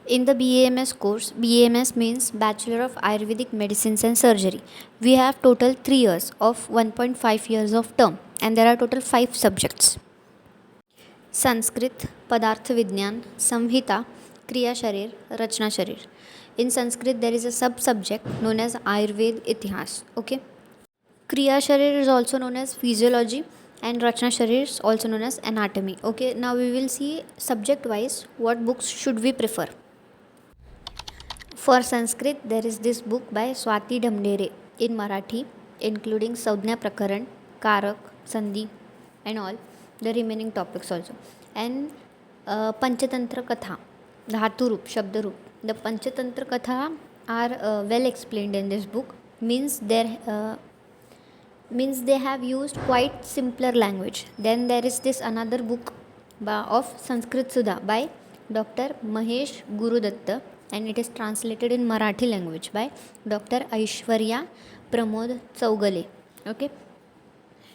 In the B.A.M.S course, B.A.M.S means Bachelor of Ayurvedic Medicines and Surgery. We have total 3 years of 1.5 years of term, and there are total 5 subjects. Sanskrit, Padartha Vidyan, Samhita, Kriya Sharir, Rachna Sharir. In Sanskrit, there is a sub-subject known as Ayurved Itihas. Okay. Kriya Sharir is also known as Physiology, and Rachna Sharir is also known as Anatomy. Okay. Now we will see subject-wise what books should we prefer. For Sanskrit, there is this book by Swati Dhamdere in Marathi, including Saudhnya Prakaran, Karak, Sandhi, and all the remaining topics also. And Panchatantra Katha, Dhaturup, Shabdarup. The Panchatantra Katha are well explained in this book. Means they have used quite simpler language. Then there is this another book of Sanskrit Sudha by Dr. Mahesh Gurudatta, and it is translated in Marathi language by Dr. Aishwarya Pramod Chaugale. Okay.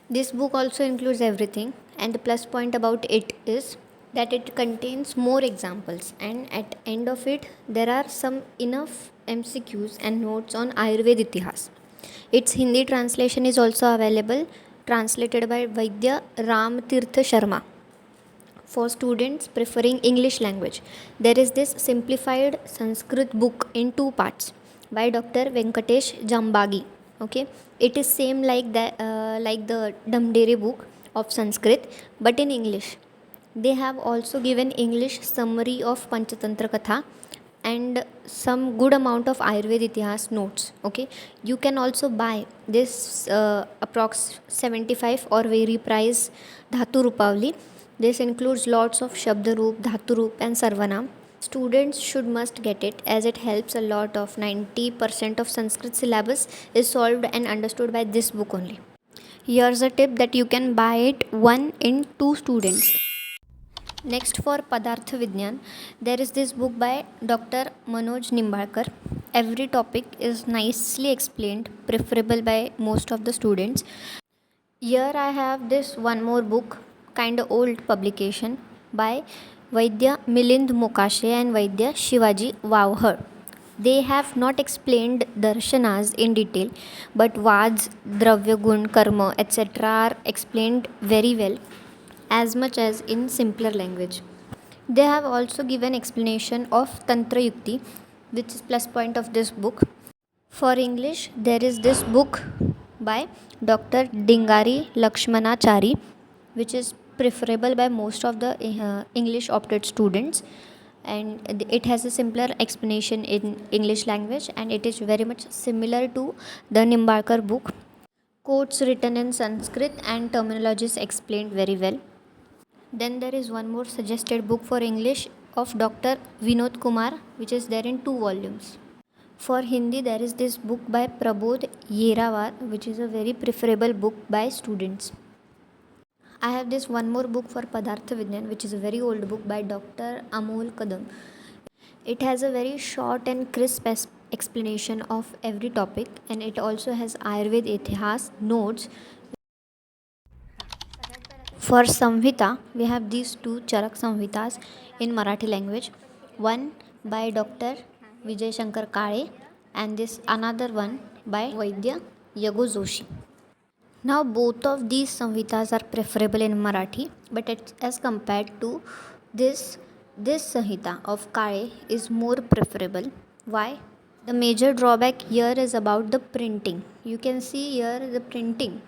This book also includes everything, and the plus point about it is that it contains more examples, and at end of it there are some enough MCQs and notes on Ayurveda Itihas. Its Hindi translation is also available, translated by Vaidya Ram Tirtha Sharma. For students preferring English language, there is this simplified Sanskrit book in 2 parts by Dr. Venkatesh Jambagi. Okay, it is same like the Dhamdere book of Sanskrit, but in English. They have also given English summary of Panchatantra Katha and some good amount of Ayurveda Itihas notes. Okay, you can also buy this approx 75 or very price Dhatu Rupavli. This includes lots of Shabdaroop, Dhaturoop, and Sarvanam. Students should must get it as it helps a lot. Of 90% of Sanskrit syllabus is solved and understood by this book only. Here's a tip that you can buy it one in 2 students. Next, for Padartha Vidyan, there is this book by Dr. Manoj Nimbalkar. Every topic is nicely explained, preferable by most of the students. Here I have this one more book, kind of old publication by Vaidya Milind Mokashe and Vaidya Shivaji Vavhar. They have not explained darshanas in detail, but vads, dravya gun, karma, etc. are explained very well, as much as in simpler language. They have also given explanation of Tantra Yukti, which is plus point of this book. For English, there is this book by Dr. Dingari Lakshmanachari, which is preferable by most of the English opted students, and it has a simpler explanation in English language, and it is very much similar to the Nimbalkar book. Quotes written in Sanskrit and terminologies explained very well. Then there is one more suggested book for English of Dr. Vinod Kumar, which is there in 2 volumes. For Hindi, there is this book by Prabodh Yerawar, which is a very preferable book by students. I have this one more book for Padartha Vidyan, which is a very old book by Dr. Amol Kadam. It has a very short and crisp explanation of every topic, and it also has Ayurveda Itihas notes. For Samhita, we have these 2 Charak Samhitas in Marathi language. One by Dr. Vijay Shankar Kale, and this another one by Vaidya Yago Joshi. Now both of these Samhitas are preferable in Marathi, but as compared to this Samhita of Kale is more preferable. Why? The major drawback here is about the printing. You can see here the printing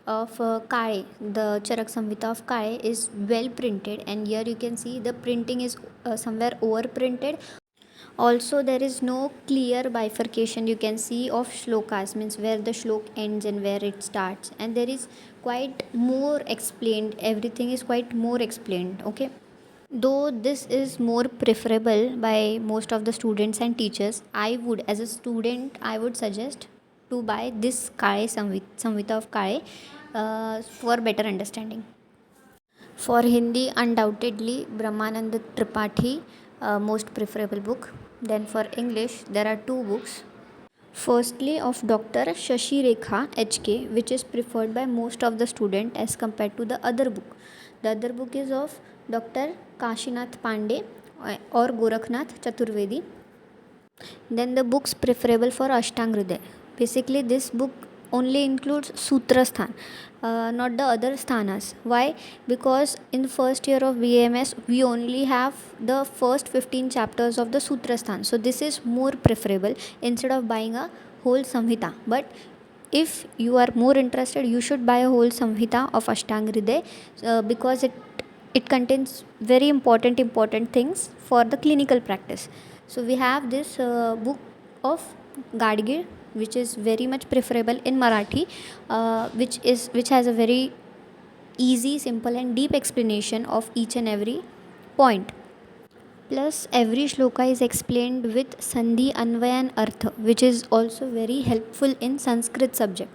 of Kale, the Charak Samhita of Kale is well printed, and here you can see the printing is somewhere over printed. Also, there is no clear bifurcation you can see of shlokas, means where the shlok ends and where it starts, and there is quite more explained, everything is quite more explained. Okay, though this is more preferable by most of the students and teachers, I would, as a student, I would suggest to buy this Kale Samhita of Kale for better understanding. For Hindi, undoubtedly Brahmananda Tripathi, most preferable book. Then for English, there are 2 books. Firstly, of Dr. Shashi Rekha HK, which is preferred by most of the student as compared to the other book. The other book is of Dr. Kashinath Pandey, or Gorakhnath Chaturvedi. Then the books preferable for Ashtang Hriday. Basically, this book only includes Sutra Sthan, not the other sthanas. Why? Because in the first year of B.A.M.S, we only have the first 15 chapters of the Sutra Sthan. So this is more preferable instead of buying a whole Samhita. But if you are more interested, you should buy a whole Samhita of Ashtang Hriday, because it contains very important things for the clinical practice. So we have this book of Gadgir, which is very much preferable in Marathi, which has a very easy, simple, and deep explanation of each and every point. Plus, every shloka is explained with Sandhi, Anvaya, and Artha, which is also very helpful in Sanskrit subject.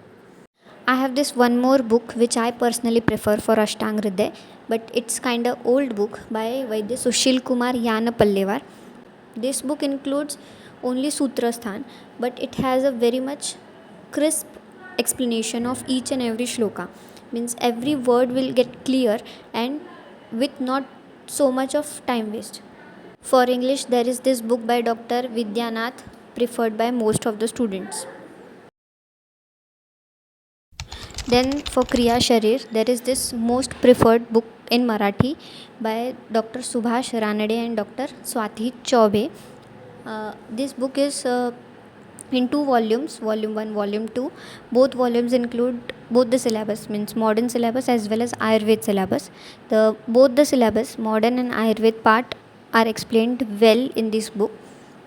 I have this one more book which I personally prefer for Ashtang Hriday, but it's kind of old book by Vaidya Sushil Kumar Yana Pallevar. This book includes only Sutra Sthan, but it has a very much crisp explanation of each and every shloka. Means every word will get clear and with not so much of time waste. For English, there is this book by Dr. Vidyanath, preferred by most of the students. Then for Kriya Sharir, there is this most preferred book in Marathi by Dr. Subhash Ranade and Dr. Swati Chaube. This book is in two volumes, volume 1, volume 2. Both volumes include both the syllabus, means modern syllabus as well as Ayurved syllabus. Both the syllabus, modern and Ayurved part, are explained well in this book.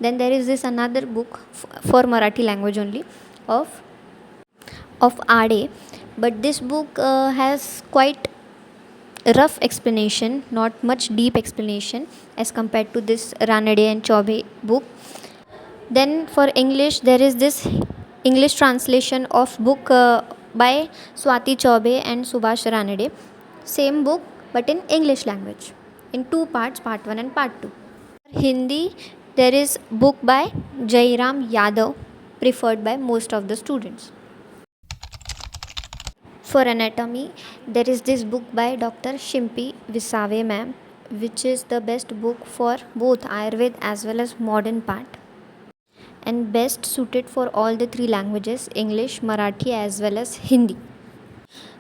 Then there is this another book for Marathi language only of Ade, but this book has quite rough explanation, not much deep explanation as compared to this Ranade and Chaube book. Then for English, there is this English translation of book by Swati Chaube and Subhash Ranade. Same book but in English language in two parts, part 1 and part 2. Hindi, there is book by Jairam Yadav, preferred by most of the students. For anatomy, there is this book by Dr. Shimpi Visave ma'am, which is the best book for both Ayurved as well as modern part, and best suited for all the three languages, English, Marathi as well as Hindi.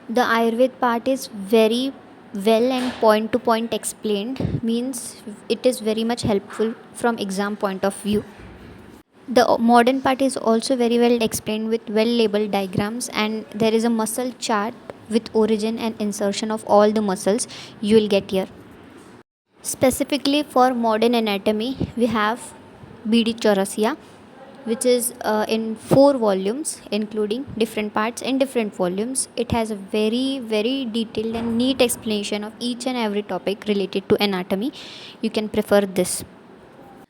The Ayurved part is very well and point to point explained, means it is very much helpful from exam point of view. The modern part is also very well explained with well labeled diagrams, and there is a muscle chart with origin and insertion of all the muscles you will get here. Specifically for modern anatomy, we have BD Chaurasia, which is in 4 volumes, including different parts in different volumes. It has a very detailed and neat explanation of each and every topic related to anatomy. You can prefer this.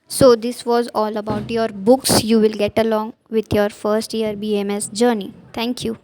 So, this was all about your books you will get along with your first year B.A.M.S journey. Thank you.